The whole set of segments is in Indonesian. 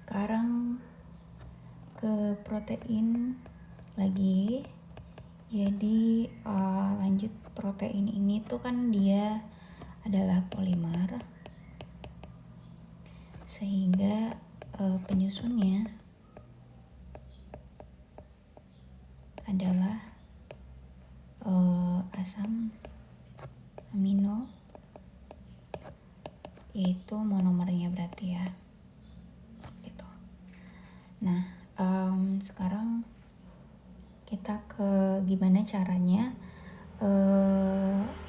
Sekarang ke protein lagi. Jadi lanjut, protein ini tuh kan dia adalah polimer, sehingga penyusunnya adalah asam amino, yaitu monomernya berarti ya gitu. Nah sekarang kita ke gimana caranya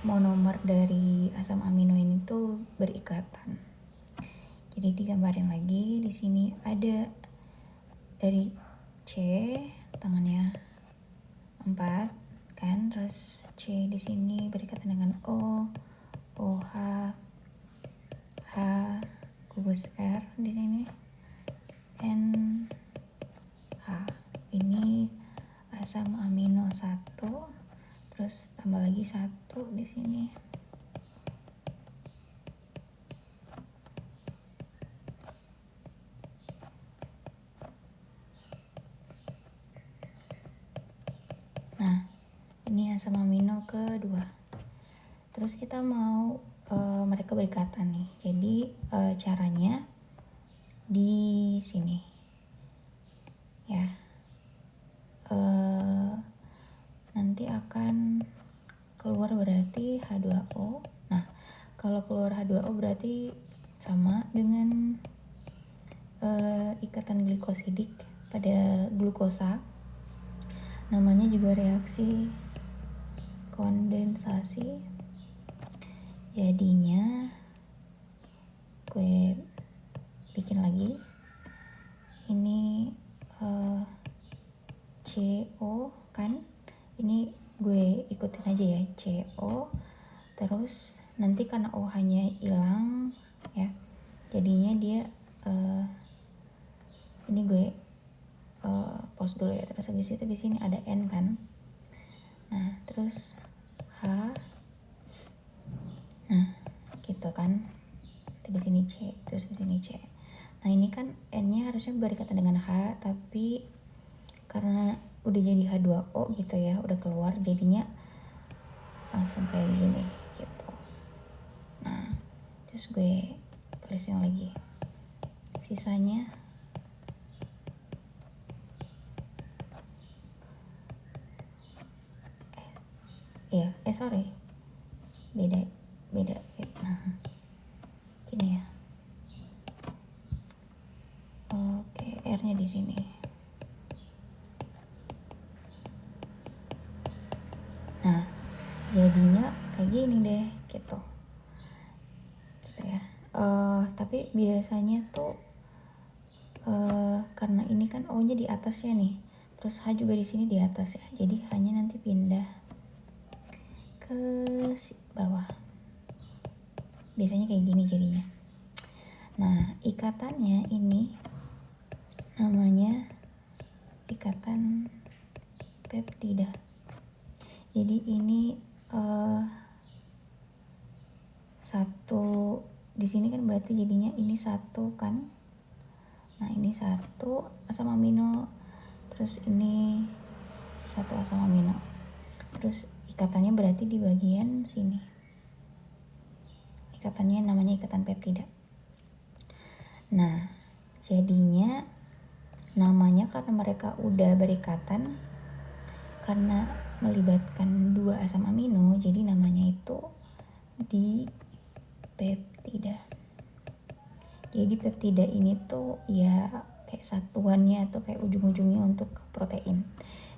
monomer dari asam amino ini tuh berikatan. Jadi digambarin lagi, di sini ada dari C tangannya 4 kan, terus C di sini berikatan dengan O, OH, H, kubus R di sini, N, H. Ini asam amino 1, terus tambah lagi 1 di sini. Nah, ini asam amino kedua. Terus kita mau mereka berikatan nih. Jadi caranya di sini ya. Nanti akan keluar berarti H2O. Nah, kalau keluar H2O berarti sama dengan ikatan glikosidik pada glukosa. Namanya juga reaksi kondensasi. Jadinya gue bikin lagi. Ini CO kan. Ini gue ikutin aja ya, CO. Terus nanti karena OH-nya hilang ya. Jadinya dia ini gue pause dulu ya. Terus habis itu di sini ada N kan. Nah, terus H. Nah, gitu kan. Di sini C, terus di sini C. Nah, ini kan N-nya harusnya berikatan dengan H, tapi karena udah jadi H2O gitu ya, udah keluar, jadinya langsung kayak gini gitu. Nah, terus gue tulisin lagi. Sisanya sorry, beda gini ya. Oke, R-nya di sini. Nah, jadinya kayak gini deh gitu ya. Tapi biasanya tuh karena ini kan O-nya di atasnya nih, terus H juga di sini di atas ya, jadi H-nya nanti pindah ke bawah. Biasanya kayak gini jadinya. Nah, ikatannya ini namanya ikatan peptida. Jadi ini satu di sini kan berarti jadinya ini 1 kan. Nah, ini 1 asam amino, terus ini 1 asam amino. Terus ikatannya berarti di bagian sini. Ikatannya namanya ikatan peptida. Nah, jadinya namanya karena mereka udah berikatan, karena melibatkan 2 asam amino, jadi namanya itu dipeptida. Jadi peptida ini tuh ya kayak satuannya atau kayak ujung-ujungnya untuk protein.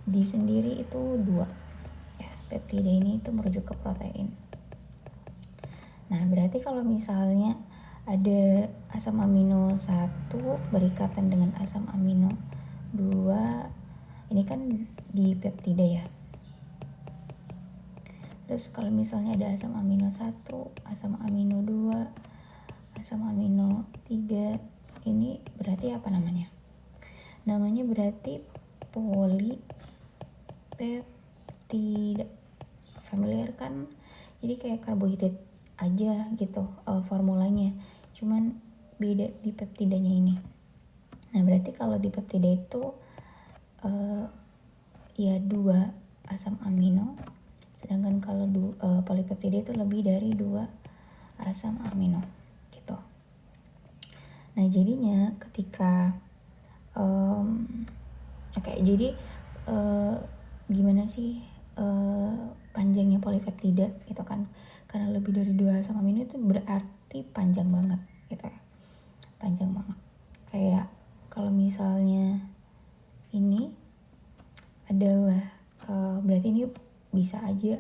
Di sendiri itu 2 ya, peptida ini itu merujuk ke protein. Nah, berarti kalau misalnya ada asam amino 1 berikatan dengan asam amino 2, ini kan di peptida ya. Terus kalau misalnya ada asam amino 1, asam amino 2, asam amino 3, ini berarti apa namanya? Namanya berarti polipeptida. Familiar kan? Jadi kayak karbohidrat aja gitu formulanya, cuman beda di peptidanya ini. Nah berarti kalau di peptida itu ya 2 asam amino, sedangkan kalau polipeptida itu lebih dari 2 asam amino gitu. Nah jadinya ketika jadi gimana sih panjangnya polipeptida gitu kan, karena lebih dari 2 asam amino itu berarti panjang banget gitu ya, panjang banget. Kayak kalau misalnya ini adalah berarti ini bisa aja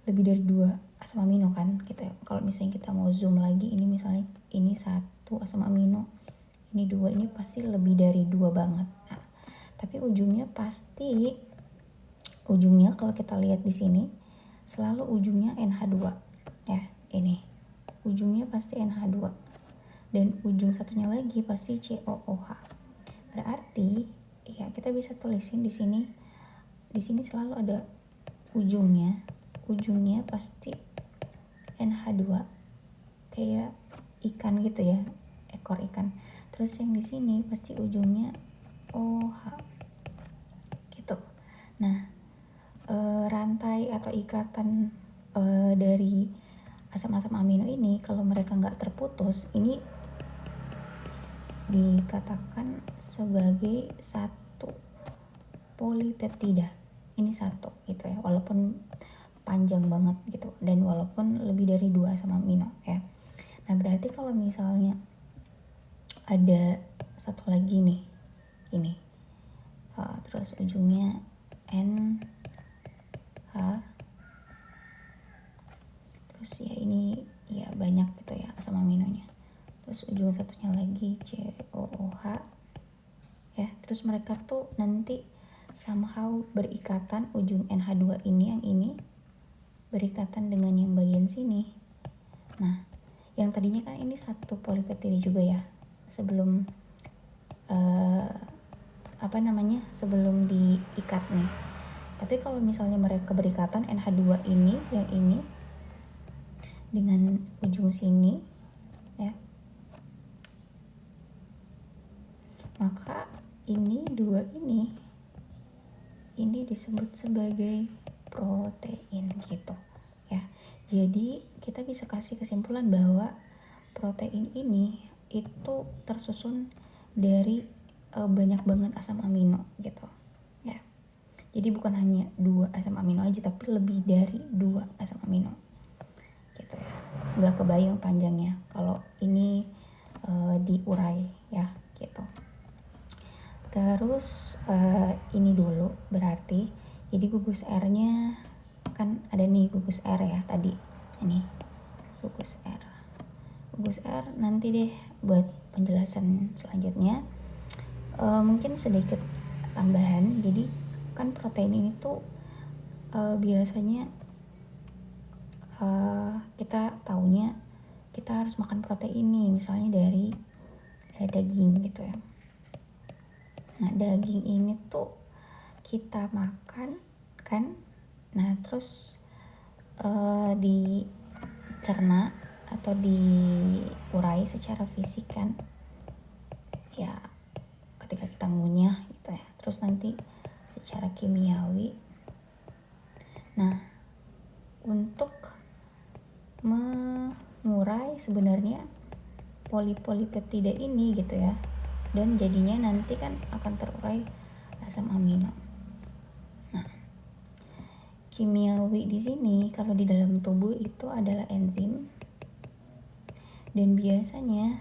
lebih dari 2 asam amino kan gitu ya. Kalau misalnya kita mau zoom lagi, ini misalnya ini 1 asam amino, ini 2, ini pasti lebih dari 2 banget. Nah, tapi ujungnya kalau kita lihat di sini selalu ujungnya NH2 ya, ini ujungnya pasti NH2 dan ujung satunya lagi pasti COOH. Berarti ya kita bisa tulisin di sini selalu ada ujungnya pasti NH2 kayak ikan gitu ya, ekor ikan. Terus yang di sini pasti ujungnya OH gitu. Nah rantai atau ikatan dari asam-asam amino ini kalau mereka nggak terputus, ini dikatakan sebagai satu polipeptida. Ini satu gitu ya, walaupun panjang banget gitu dan walaupun lebih dari 2 asam amino ya. Nah berarti kalau misalnya ada satu lagi nih ini terus ujungnya NH, terus ya ini ya banyak gitu ya asam aminonya, terus ujung satunya lagi COOH ya. Terus mereka tuh nanti somehow berikatan, ujung NH2 ini yang ini berikatan dengan yang bagian sini. Nah yang tadinya kan ini satu polipeptida juga ya sebelum sebelum diikat nih. Tapi kalau misalnya mereka berikatan NH2 ini yang ini dengan ujung sini ya, maka ini 2 ini disebut sebagai protein gitu ya. Jadi kita bisa kasih kesimpulan bahwa protein ini itu tersusun dari banyak banget asam amino gitu ya. Jadi bukan hanya 2 asam amino aja, tapi lebih dari 2 asam amino gitu ya. Nggak kebayang panjangnya kalau ini diurai ya gitu. Terus ini dulu berarti, jadi gugus R-nya kan ada nih, gugus R ya tadi, ini gugus R nanti deh buat penjelasan selanjutnya. Mungkin sedikit tambahan, jadi kan protein ini tuh biasanya kita taunya kita harus makan protein nih misalnya dari daging gitu ya. Nah daging ini tuh kita makan kan, nah terus dicerna atau diurai secara fisik kan ya ketika kita ngunyah gitu ya. Terus nanti secara kimiawi. Nah untuk mengurai sebenarnya polipeptida ini gitu ya, dan jadinya nanti kan akan terurai asam amino. Nah kimiawi di sini kalau di dalam tubuh itu adalah enzim, dan biasanya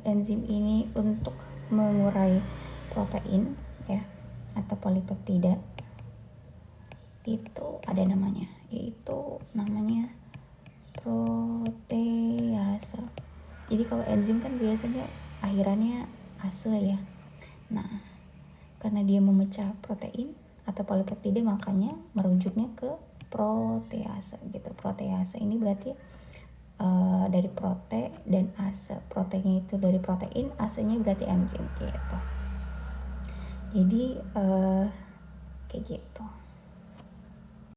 enzim ini untuk mengurai protein ya atau polipeptida itu ada namanya, yaitu namanya protease. Jadi kalau enzim kan biasanya akhirannya ase ya. Nah karena dia memecah protein atau polipeptida, makanya merujuknya ke protease gitu. Protease ini berarti dari prote dan ase. Proteinnya itu dari protein, asenya berarti enzim gitu. Jadi kayak gitu.